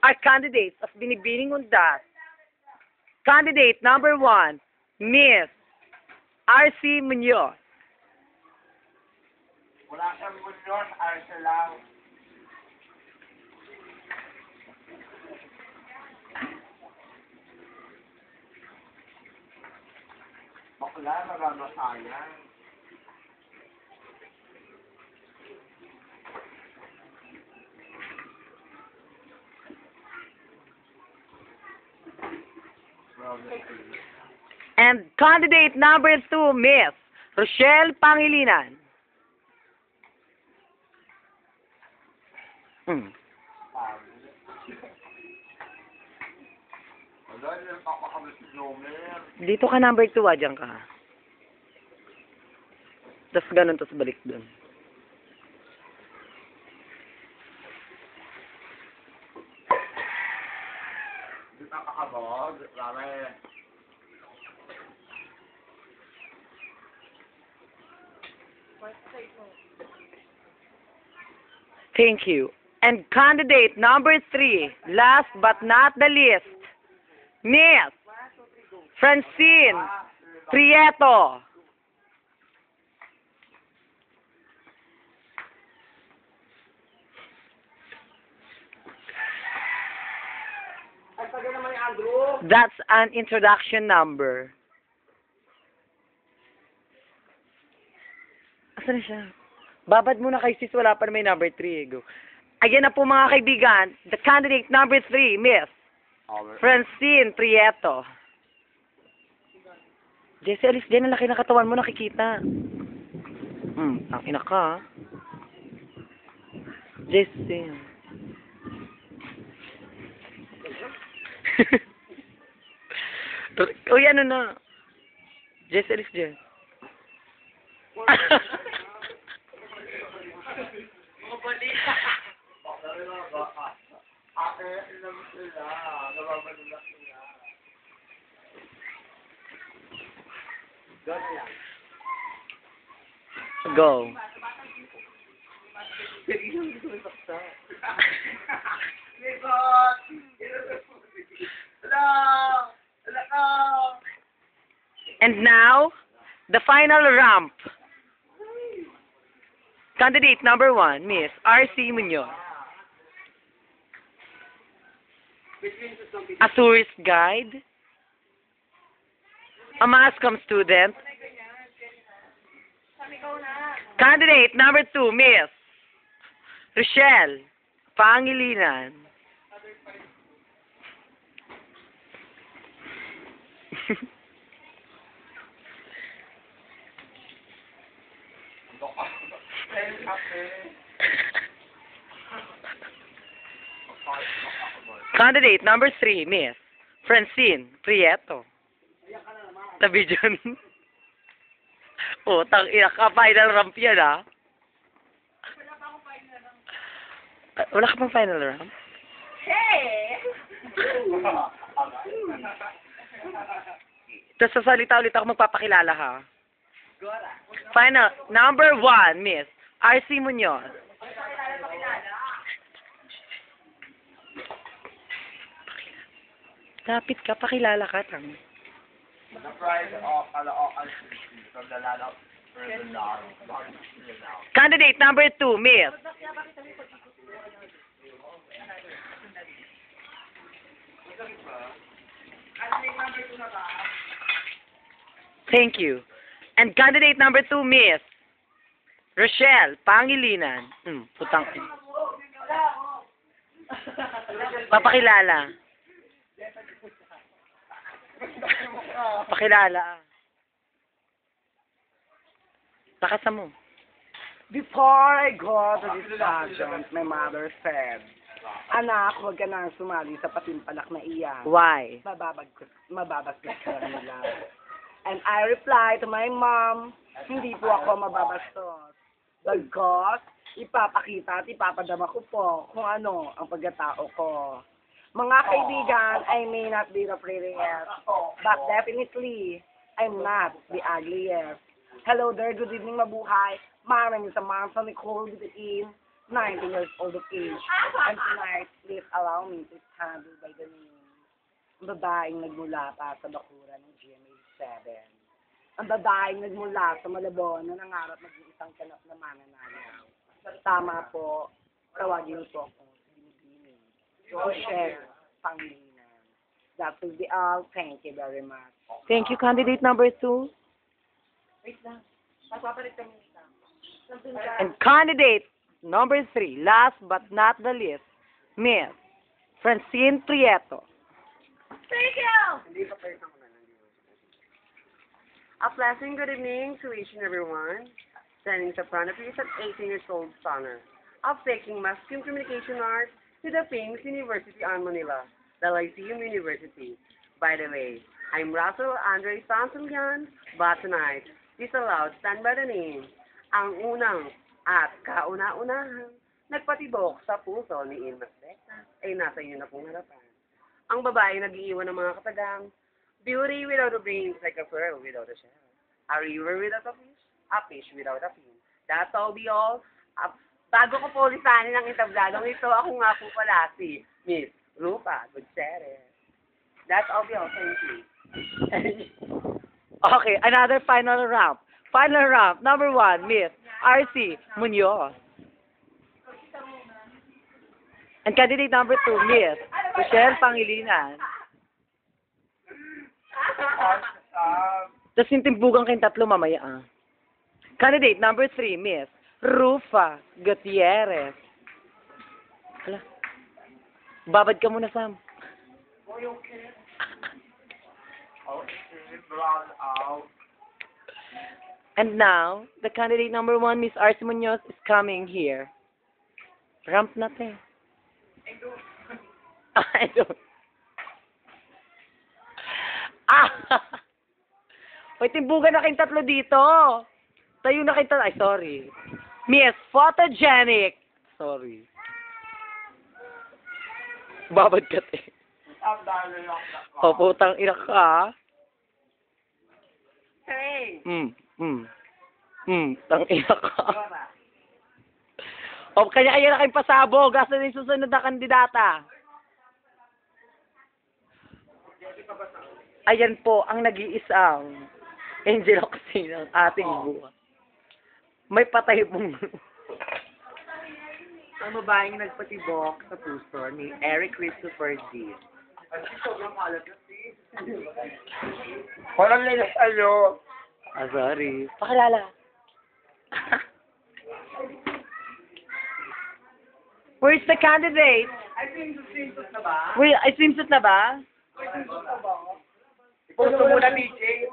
our candidates of Binibining Undas. Candidate number 1, Miss R.C. Munoz. Wala siyang Munoz, Arce lang. Bakla, maramasayan. And candidate number 2, Miss Rochelle Pangilinan. Wala, hindi nagpapakabit si Jomer. Dito ka number 2, dyan ka. Tapos ganun, tapos balik dun. Hindi nakakabog, rame. Thank you. And candidate number 3, last but not the least, Miss Francine Prieto. Ay, taga naman yung Andrew. That's an introduction number. Asan na siya? Babad muna kay sis, wala pa na may number 3. Go. Ayan na po mga kaibigan, the candidate number 3, Miss Francine Prieto. Jesse, alis dyan, ang laki ng katawan mo, nakikita. Ang ina ka. Jesse. Uy, ano na? Jesse, alis dyan. Go. And now, the final ramp. Candidate number 1, Miss R.C. Munoz. A tourist guide. A Mascom student. Candidate number 2, Miss Rochelle Pangilinan. Candidate number 3, Miss Francine Prieto. Tabi dyan. Oh, tang-ina ka, final ramp yan, ah. Wala ka pang final ramp? Hey! Tapos sasalita ulit ako, magpapakilala, ha? Final, number 1, Miss R.C. Munoz. Lapit ka, pakilala ka, tang. The prize of Caloocan from the land of Rizal. Candidate number 2, Miss. Thank you. And candidate number 2, Miss Rochelle Pangilinan. Putang. Papakilala. Pakilala. Takasan mo. Before I go to this pageant, my mother said, "Anak, huwag ka nang sumali sa patimpalak na iyan. Why? Mababastos ka nila." And I replied to my mom, hindi po ako mababastos. Because ipapakita at ipapadama ko po kung ano ang pagkatao ko. Mga kaibigan, I may not be the prettiest, but definitely, I'm not the ugliest. Hello there, good evening, mabuhay. My name is Samantha Nicole Bitin. 19 years old of age. And tonight, please allow me to stand by the name. Ang babaeng nagmula pa sa bakuran ng GMA 7. Ang babaeng nagmula sa Malabon na nangarap maging isang kanap na mananalo. Tama po, tawagin niyo po ako sa Binibini. Rochelle Pangilinan. That will be all. Thank you very much. Thank you, candidate number 2. Wait lang. Papapalit kami nito. And candidate number 3, last but not the least, Miss Francine Prieto. Thank you! A pleasant good evening to each and everyone. Standing in front of you is an 18-years-old sonner of taking Mass Communication Arts to the famous University on Manila, the Lyceum University. By the way, I'm Russell Andre Sansulian, but tonight, disallowed stand by the name. Ang unang at kauna-unahang nagpatibok sa puso ni Ilma Becca ay nasa inyo na pong harapan. Ang babae nag-iiwan ng mga katagang, beauty without a brains like a pearl without a shell. A river without a fish without a fin. That's all be all. Bago ko po lisanin ang intabladong ito, ako nga po pala si Miss Rupa Gutierrez. That's all be all. Thank you. Okay, another final round. Final round, number 1, Miss R.C. Munoz. And candidate number 2, Miss Rochelle Pangilinan. Tapos yung timbugang kayong tatlo mamaya, ah. Candidate number 3, Miss Rufa Gutierrez. Hala. Babad ka muna, Sam. And now, the candidate number 1, Miss Arce Munoz, is coming here. Ramp natin. I don't. Ah! Uy, timbugan na kayong tatlo dito. Tayo na kayong tatlo. Ay, sorry. Miss Photogenic. Sorry. Babad ka, te. O, putang ina ka. Hey! Tang ina ka. O, kanya-kanya na kayong pasabog. Asa na yung susunod na kandidata? Ayan po ang nag-iisang Angel Oxy ng ating buwan. May patay pong... Ang babaeng nagpatibok sa puso ni Eric Christopher D. Parang lilas ayo. Ah, sorry. Pakilala. Where's the candidate? Ay, swimsuit na ba? Wait, ay swimsuit na ba? Iposto mo na, DJ.